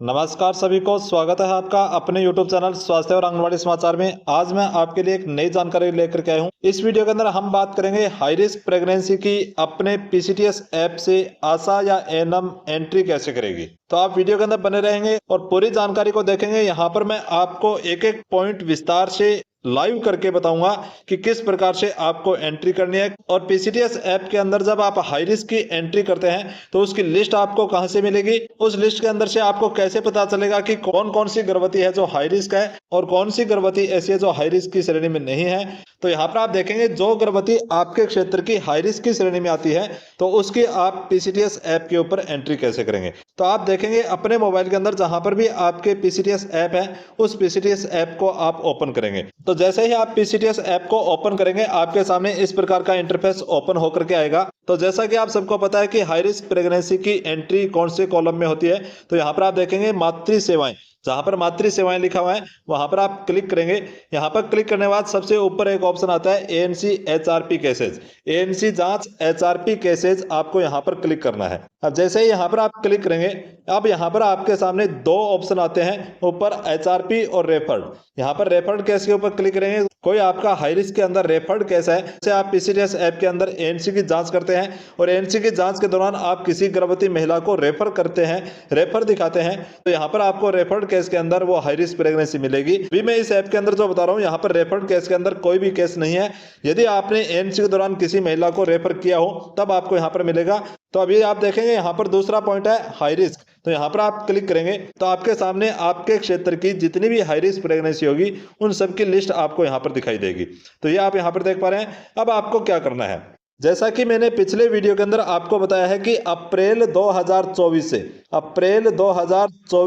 नमस्कार सभी को स्वागत है आपका अपने YouTube चैनल स्वास्थ्य और आंगनवाड़ी समाचार में। आज मैं आपके लिए एक नई जानकारी लेकर के आया हूं। इस वीडियो के अंदर हम बात करेंगे हाई रिस्क प्रेगनेंसी की अपने PCTS ऐप से आशा या एएनएम एंट्री कैसे करेगी। तो आप वीडियो के अंदर बने रहेंगे और पूरी जानकारी को देखेंगे। यहाँ पर मैं आपको एक एक पॉइंट विस्तार से लाइव करके बताऊंगा कि किस प्रकार से आपको एंट्री करनी है। और PCTS ऐप के अंदर जब आप हाई रिस्क की एंट्री करते हैं तो उसकी लिस्ट आपको कहां से मिलेगी, उस लिस्ट के अंदर से आपको कैसे पता चलेगा कि कौन कौन सी गर्भवती है जो हाई रिस्क है और कौन सी गर्भवती ऐसी है जो हाई रिस्क की श्रेणी में नहीं है। तो यहाँ पर आप देखेंगे जो गर्भवती आपके क्षेत्र की हाई रिस्क की श्रेणी में आती है तो उसकी आप PCTS ऐप के ऊपर एंट्री कैसे करेंगे। तो आप देखेंगे अपने मोबाइल के अंदर जहां पर भी आपके PCTS ऐप है उस PCTS ऐप को आप ओपन करेंगे। तो जैसे ही आप PCTS ऐप को ओपन करेंगे आपके सामने इस प्रकार का इंटरफेस ओपन होकर के आएगा। तो जैसा कि आप सबको पता है कि हाई रिस्क प्रेगनेंसी की एंट्री कौन से कॉलम में होती है, तो यहाँ पर आप देखेंगे मातृ सेवाएं, जहां पर मातृ सेवाएं लिखा हुआ है वहां पर आप क्लिक करेंगे। यहां पर क्लिक करने के बाद सबसे ऊपर एक ऑप्शन आता है ANC HRP केसेज, ANC जांच HRP केसेज, आपको यहां पर क्लिक करना है। अब जैसे ही यहां पर आप क्लिक करेंगे अब यहां पर आपके सामने दो ऑप्शन आते हैं, ऊपर HRP और रेफर्ड। यहां पर रेफर्ड केस के ऊपर क्लिक करेंगे। कोई आपका हाई रिस्क के अंदर रेफर्ड केस है, जैसे आप PCTS ऐप के अंदर ANC की जांच करते हैं और ANC की जांच के दौरान आप किसी गर्भवती महिला को रेफर करते हैं, रेफर दिखाते हैं, तो यहाँ पर आपको रेफर्ड केस के अंदर वो हाई रिस्क प्रेगनेंसी मिलेगी। अभी मैं इस ऐप के अंदर जो बता रहा हूँ यहाँ पर रेफर्ड केस के अंदर कोई भी केस नहीं है। यदि आपने ANC के दौरान किसी महिला को रेफर किया हो तब आपको यहाँ पर मिलेगा। तो अभी आप देखेंगे यहाँ पर दूसरा पॉइंट है हाई रिस्क, तो यहाँ पर आप क्लिक करेंगे तो आपके सामने आपके क्षेत्र की जितनी भी हाई रिस्क प्रेगनेंसी होगी उन सब की लिस्ट आपको यहाँ पर दिखाई देगी। तो ये आप यहाँ पर देख पा रहे हैं। अब आपको क्या करना है, जैसा कि मैंने पिछले वीडियो के अंदर आपको बताया है कि अप्रैल 2024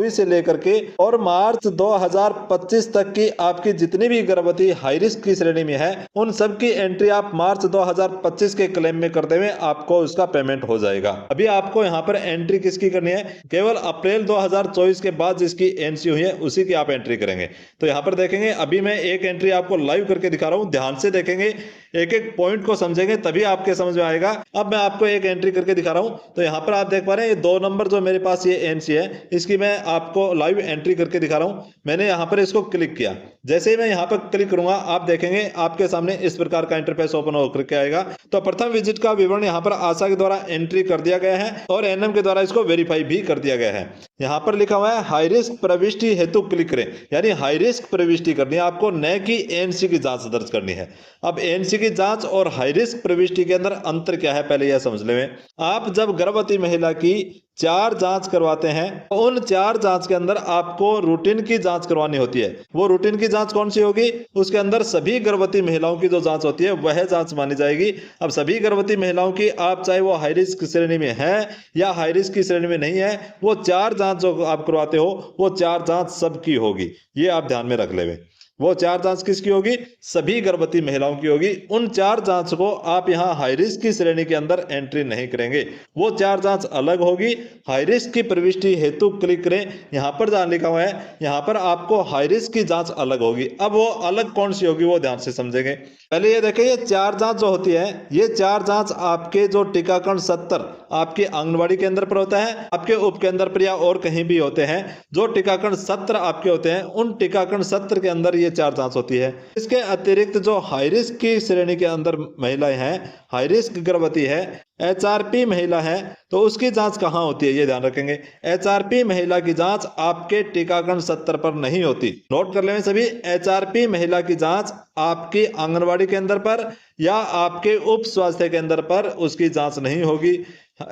से लेकर के और मार्च 2025 तक की आपकी जितनी भी गर्भवती हाई रिस्क की श्रेणी में है उन सब की एंट्री आप मार्च 2025 के क्लेम में करते हुए आपको उसका पेमेंट हो जाएगा। अभी आपको यहाँ पर एंट्री किसकी करनी है, केवल अप्रैल 2024 के बाद जिसकी एंट्री हुई है उसी की आप एंट्री करेंगे। तो यहाँ पर देखेंगे अभी मैं एक एंट्री आपको लाइव करके दिखा रहा हूँ, ध्यान से देखेंगे, एक एक पॉइंट को समझेंगे तभी आपके समझ में आएगा। अब मैं आपको एक एंट्री करके दिखा रहा हूं। तो यहां पर आप देख पा रहे हैं ये 2 नंबर जो मेरे पास ये एनसी है इसकी मैं आपको लाइव एंट्री करके दिखा रहा हूं। मैंने यहां पर इसको क्लिक किया, जैसे ही मैं यहां पर क्लिक करूंगा आप देखेंगे आपके सामने इस प्रकार का इंटरफेस ओपन होकर के आएगा। तो प्रथम विजिट का विवरण यहां पर आशा के द्वारा एंट्री कर दिया गया है और एनएम के द्वारा इसको वेरीफाई भी कर दिया गया है। यहाँ पर लिखा हुआ है हाई रिस्क प्रविष्टि हेतु क्लिक करें, यानी हाई रिस्क प्रविष्टि करनी है आपको, न कि एएनसी की जांच दर्ज करनी है। अब एएनसी की जांच और हाई रिस्क प्रविष्टि के अंदर अंतर क्या है पहले यह समझ लें। आप जब गर्भवती महिला की 4 जांच करवाते हैं उन 4 जांच के अंदर आपको रूटीन की जांच करवानी होती है। वो रूटीन की जांच कौन सी होगी, उसके अंदर सभी गर्भवती महिलाओं की जो जांच होती है वह जांच मानी जाएगी। अब सभी गर्भवती महिलाओं की आप चाहे वो हाई रिस्क श्रेणी में है या हाई रिस्क की श्रेणी में नहीं है, वो 4 जांच जो आप करवाते हो वो 4 जांच सबकी होगी। ये आप ध्यान में रख लें। वो 4 जांच किसकी होगी, सभी गर्भवती महिलाओं की होगी। उन 4 जांच को आप यहां हाई रिस्क की श्रेणी के अंदर एंट्री नहीं करेंगे, वो 4 जांच अलग होगी। हाई रिस्क की प्रविष्टि हेतु क्लिक करें, यहां पर जहां लिखा हुआ है यहां पर आपको हाई रिस्क की जांच अलग होगी। अब वो अलग कौन सी होगी वो ध्यान से समझेंगे। पहले ये देखें, ये 4 जांच जो होती है ये 4 जांच आपके जो टीकाकरण 70 आपके आंगनबाड़ी केंद्र पर होता है, आपके उप केंद्र पर या और कहीं भी होते हैं, जो टीकाकरण 70 आपके होते हैं उन टीकाकरण 70 के अंदर ये 4 जांच होती है। इसके अतिरिक्त जो हाई रिस्क की श्रेणी के अंदर महिलाएं हैं, हाई रिस्क गर्भवती है, HRP महिला है, तो उसकी जांच कहां होती है ये ध्यान रखेंगे। HRP महिला की जांच आपके टीकाकरण 70 पर नहीं होती, नोट कर लें सभी। HRP महिला की जांच आपकी आंगनबाड़ी केंद्र पर या आपके उप स्वास्थ्य केंद्र पर उसकी जांच नहीं होगी।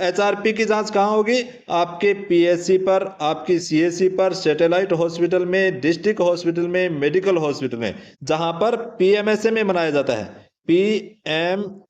HRP की जांच कहाँ होगी, आपके PSC पर, आपकी CSC पर, सैटेलाइट हॉस्पिटल में, डिस्ट्रिक्ट हॉस्पिटल में, मेडिकल हॉस्पिटल में, जहां पर PMSMA मनाया जाता है, PMSMA।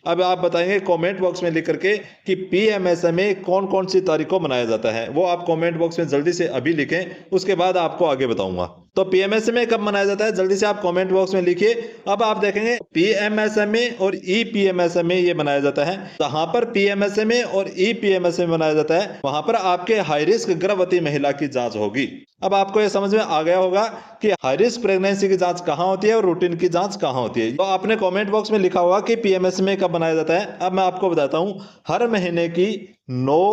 अब आप बताएंगे कमेंट बॉक्स में लिख करके कि PMSMA कौन कौन सी तारीख को मनाया जाता है, वो आप कमेंट बॉक्स में जल्दी से अभी लिखें, उसके बाद आपको आगे बताऊंगा। तो PMSMA कब मनाया जाता है जल्दी से आप कमेंट बॉक्स में लिखिए। अब आप देखेंगे PMSMA और EPMSMA ये मनाया जाता है। जहां पर PMSMA और EPMSMA मनाया जाता है वहां पर आपके हाई रिस्क गर्भवती महिला की जांच होगी। अब आपको ये समझ में आ गया होगा कि हाई रिस्क प्रेगनेंसी की जांच कहां होती है और रूटीन की जांच कहां होती है। तो आपने कमेंट बॉक्स में लिखा होगा कि PMSMA कब मनाया जाता है। अब मैं आपको बताता हूं, हर महीने की 9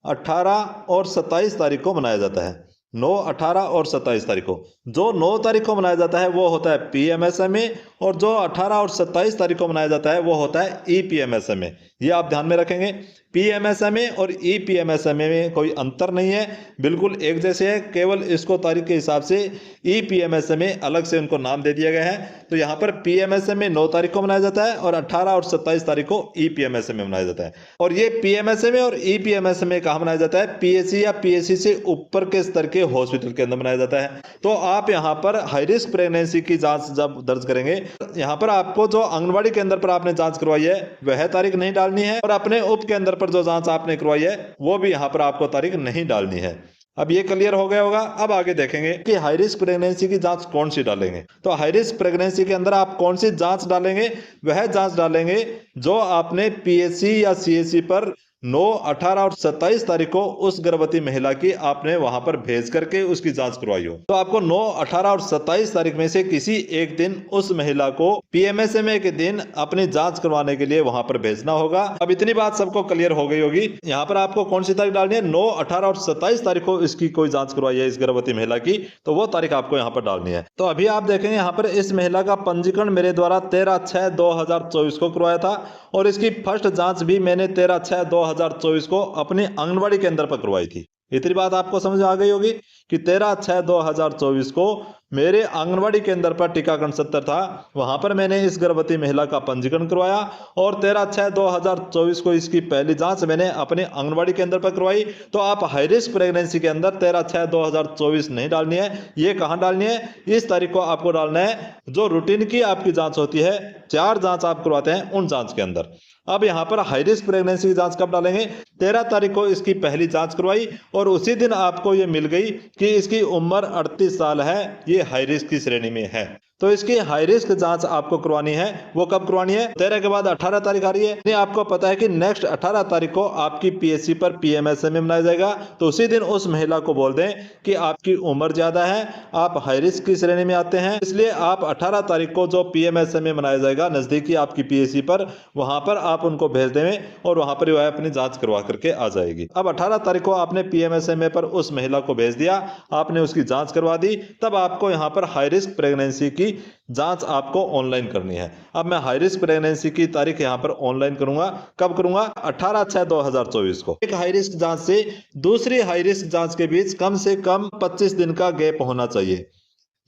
18 और 27 तारीख को मनाया जाता है। 9, 18 और 27 तारीख को। जो 9 तारीख को मनाया जाता है वो होता है PMSMA, और जो 18 और 27 तारीख को मनाया जाता है वो होता है EPMSMA। ये आप ध्यान में रखेंगे। PMSMA और EPMSMA में कोई अंतर नहीं है, बिल्कुल एक जैसे है, केवल इसको तारीख के हिसाब से EPMSMA अलग से उनको नाम दे दिया गया है। तो यहाँ पर PMSMA 9 तारीख को मनाया जाता है और 18 और 27 तारीख को EPMSMA मनाया जाता है। और ये PMSMA और EPMSMA कहाँ मनाया जाता है? PSC या PSC से ऊपर के स्तर के हॉस्पिटल के अंदर मनाया जाता है। तो आप यहाँ पर हाई रिस्क प्रेगनेंसी की जांच जब दर्ज करेंगे, यहाँ पर आपको जो आंगनबाड़ी केंद्र पर आपने जांच करवाई है वह तारीख नहीं डालनी है, और अपने उप केंद्र पर जो जांच आपने करवाई है वो भी यहाँ पर आपको तारीख नहीं डालनी है। अब ये क्लियर हो गया होगा। अब आगे देखेंगे कि हाई रिस्क प्रेगनेंसी की जांच कौन सी डालेंगे। तो हाई रिस्क प्रेगनेंसी के अंदर आप कौन सी जांच डालेंगे? वह जांच डालेंगे जो आपने PSC या CSC पर 9, 18 और 27 तारीख को उस गर्भवती महिला की आपने वहां पर भेज करके उसकी जांच करवाई हो। तो आपको 9, 18 और 27 तारीख में से किसी एक दिन उस महिला को PMSMA के दिन अपनी जांच करवाने के लिए वहां पर भेजना होगा। अब इतनी बात सबको क्लियर हो गई होगी। यहाँ पर आपको कौन सी तारीख डालनी है? 9, 18 और 27 तारीख को इसकी कोई जांच करवाई है इस गर्भवती महिला की, तो वो तारीख आपको यहाँ पर डालनी है। तो अभी आप देखेंगे यहाँ पर इस महिला का पंजीकरण मेरे द्वारा 13/6/2024 को करवाया था, और इसकी फर्स्ट जांच भी मैंने 13/6/2024 को अपनी आंगनबाड़ी केंद्र पर करवाई थी। इतनी बात आपको समझ आ गई होगी कि 13/6/2024 को मेरे आंगनबाड़ी केंद्र पर टीकाकरण सत्र था, वहां पर मैंने इस गर्भवती महिला का पंजीकरण करवाया, और 13/6/2024 को इसकी पहली जांच मैंने अपने आंगनबाड़ी केंद्र पर करवाई। तो आप हाई रिस्क प्रेगनेंसी के अंदर 13/6/2024 नहीं डालनी है। ये कहां डालनी है? इस तारीख को आपको डालना है जो रूटीन की आपकी जांच होती है, 4 जांच आप करवाते हैं उन जांच के अंदर। अब यहाँ पर हाई रिस्क प्रेगनेंसी की जांच कब डालेंगे? 13 तारीख को इसकी पहली जांच करवाई, और उसी दिन आपको ये मिल गई कि इसकी उम्र 38 साल है, ये हाई रिस्क की श्रेणी में है। तो इसकी हाई रिस्क जांच आपको करवानी है। वो कब करवानी है? 13 के बाद 18 तारीख आ रही है। आपको पता है कि नेक्स्ट 18 तारीख को आपकी PSC पर PMSMA मनाया जाएगा, तो उसी दिन उस महिला को बोल दें कि आपकी उम्र ज्यादा है, आप हाई रिस्क की श्रेणी में आते हैं, इसलिए आप 18 तारीख को जो PMSMA मनाया जाएगा नजदीकी आपकी PSC पर, वहां पर आप उनको भेज दें और वहां पर वह अपनी जांच करवा करके आ जाएगी। अब 18 तारीख को आपने PMSMA पर उस महिला को भेज दिया, आपने उसकी जांच करवा दी, तब आपको यहाँ पर हाई रिस्क प्रेगनेंसी की जांच आपको ऑनलाइन करनी है। अब मैं हाई रिस्क प्रेगनेंसी की तारीख यहां पर ऑनलाइन करूंगा। कब करूंगा? 18/6/2024 को। एक हाई रिस्क जांच से दूसरी हाई रिस्क जांच के बीच कम से कम 25 दिन का गैप होना चाहिए।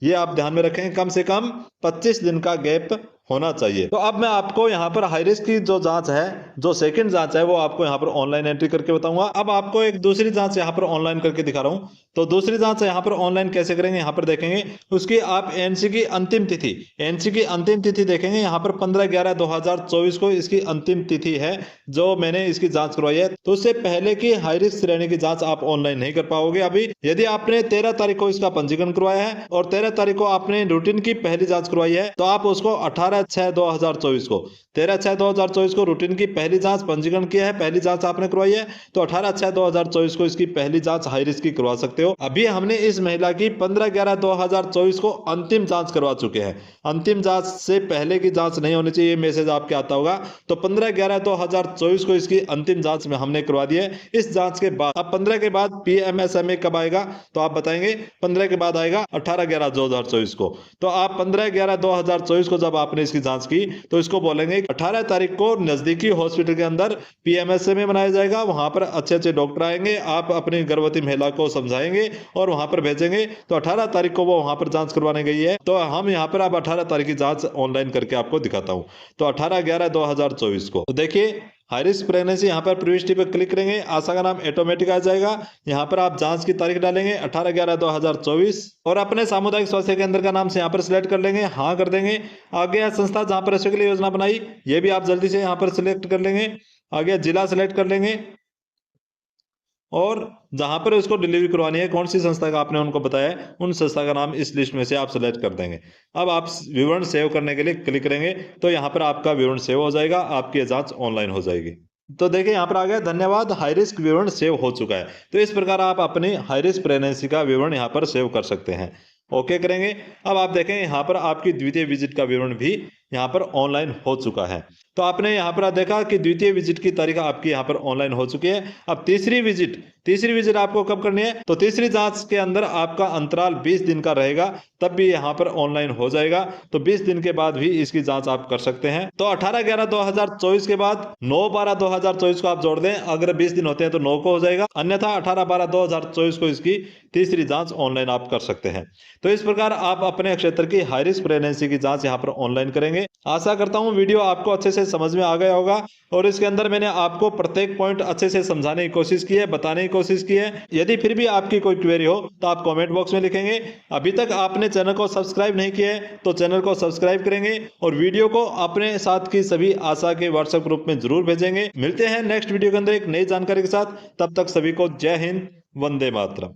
ये आप ध्यान में रखें, कम से कम 25 दिन का गैप होना चाहिए। तो अब मैं आपको यहाँ पर हाई रिस्क की जो जांच है, जो सेकंड जांच है, वो आपको यहाँ पर ऑनलाइन एंट्री करके बताऊंगा। अब आपको एक दूसरी जांच यहाँ पर ऑनलाइन करके दिखा रहा हूँ। तो दूसरी जांच यहाँ पर ऑनलाइन कैसे करेंगे, यहाँ पर देखेंगे उसकी आप NC की अंतिम तिथि, NC की अंतिम तिथि देखेंगे यहाँ पर 15/11/2024 को इसकी अंतिम तिथि है जो मैंने इसकी जांच करवाई है। तो उससे पहले की हाई रिस्क श्रेणी की जांच आप ऑनलाइन नहीं कर पाओगे अभी। यदि आपने 13 तारीख को इसका पंजीकरण करवाया है और 13 तारीख को आपने रूटीन की पहली जांच करवाई है, तो आप उसको 18/6/2024 को 13/6/2024 को रूटीन की पहली जांच पंजीकरण किया है, पहली जांच आपने करवाई है, तो 18/6/2024 को इसकी पहली जांच हाई रिस्क की करवा सकते हो। अभी हमने इस महिला की 15/11/2024 को अंतिम जांच करवा चुके हैं। अंतिम जांच से पहले की जांच नहीं होनी चाहिए, मैसेज आपके आता होगा। तो 15/11/2024 को इसकी अंतिम जांच में हमने करवा दी है। इस जांच के बाद अब 15 के बाद PMSMA कब आएगा, तो आप बताएंगे 15 के बाद आएगा 18/11/2024 को। तो आप 15/11/2024 को जब आपने इसकी जांच की, तो इसको बोलेंगे 18 तारीख को नजदीकी हॉस्पिटल के अंदर PMSMA मनाया जाएगा। वहां पर अच्छे अच्छे डॉक्टर आएंगे, आप अपनी गर्भवती महिला को समझाएंगे और वहां पर भेजेंगे। तो 18 तारीख को वो वहां पर जांच करवाने गई है। तो हम यहाँ पर अब 18 तारीख की जांच ऑनलाइन करके आपको दिखाता हूँ। तो 18/11/2024 को, तो देखिए हाई रिस्क प्रेगनेंसी, यहाँ पर प्रविष्टि पर क्लिक करेंगे, आशा का नाम ऑटोमेटिक आ जाएगा। यहाँ पर आप जांच की तारीख डालेंगे 18/11/2024 और अपने सामुदायिक स्वास्थ्य केंद्र का नाम से यहाँ पर सिलेक्ट कर लेंगे, हाँ कर देंगे। आगे संस्था जहाँ पर इसके लिए योजना बनाई, ये भी आप जल्दी से यहाँ पर सिलेक्ट कर लेंगे। आगे जिला सिलेक्ट कर लेंगे और जहां पर इसको डिलीवरी करवानी है, कौन सी संस्था का आपने उनको बताया है, उन संस्था का नाम इस लिस्ट में से आप सेलेक्ट कर देंगे। अब आप विवरण सेव करने के लिए क्लिक करेंगे, तो यहाँ पर आपका विवरण सेव हो जाएगा, आपकी जांच ऑनलाइन हो जाएगी। तो देखिए यहाँ पर आ गया, धन्यवाद, हाई रिस्क विवरण सेव हो चुका है। तो इस प्रकार आप अपनी हाई रिस्क प्रेगनेंसी का विवरण यहाँ पर सेव कर सकते हैं। ओके करेंगे। अब आप देखें यहाँ पर आपकी द्वितीय विजिट का विवरण भी यहाँ पर ऑनलाइन हो चुका है। तो आपने यहाँ पर देखा कि द्वितीय विजिट की तारीख आपकी यहाँ पर ऑनलाइन हो चुकी है। अब तीसरी विजिट आपको कब करनी है? तो तीसरी जांच के अंदर आपका अंतराल 20 दिन का रहेगा, तब भी यहाँ पर ऑनलाइन हो जाएगा। तो 20 दिन के बाद भी इसकी जांच आप कर सकते हैं। तो 18/11/2024 के बाद 9/12/2024 को आप जोड़ दें, अगर 20 दिन होते हैं तो 9 को हो जाएगा, अन्यथा 18/12/2024 को इसकी तीसरी जांच ऑनलाइन आप कर सकते हैं। तो इस प्रकार आप अपने क्षेत्र की हाई रिस्क प्रेगनेंसी की जांच यहाँ पर ऑनलाइन करेंगे। आशा करता हूँ वीडियो आपको अच्छे से समझ में आ गया होगा और इसके अंदर मैंने आपको प्रत्येक पॉइंट अच्छे से समझाने की कोशिश की है, बताने की कोशिश की है। यदि फिर भी आपकी कोई क्वेरी हो तो आप कमेंट बॉक्स में लिखेंगे। अभी तक आपने चैनल को सब्सक्राइब नहीं किया है तो चैनल को सब्सक्राइब करेंगे और वीडियो को अपने साथ की सभी आशा के व्हाट्सएप ग्रुप में जरूर भेजेंगे। मिलते हैं नेक्स्ट वीडियो के अंदर एक नई जानकारी के साथ। तब तक सभी को जय हिंद, वंदे मातरम।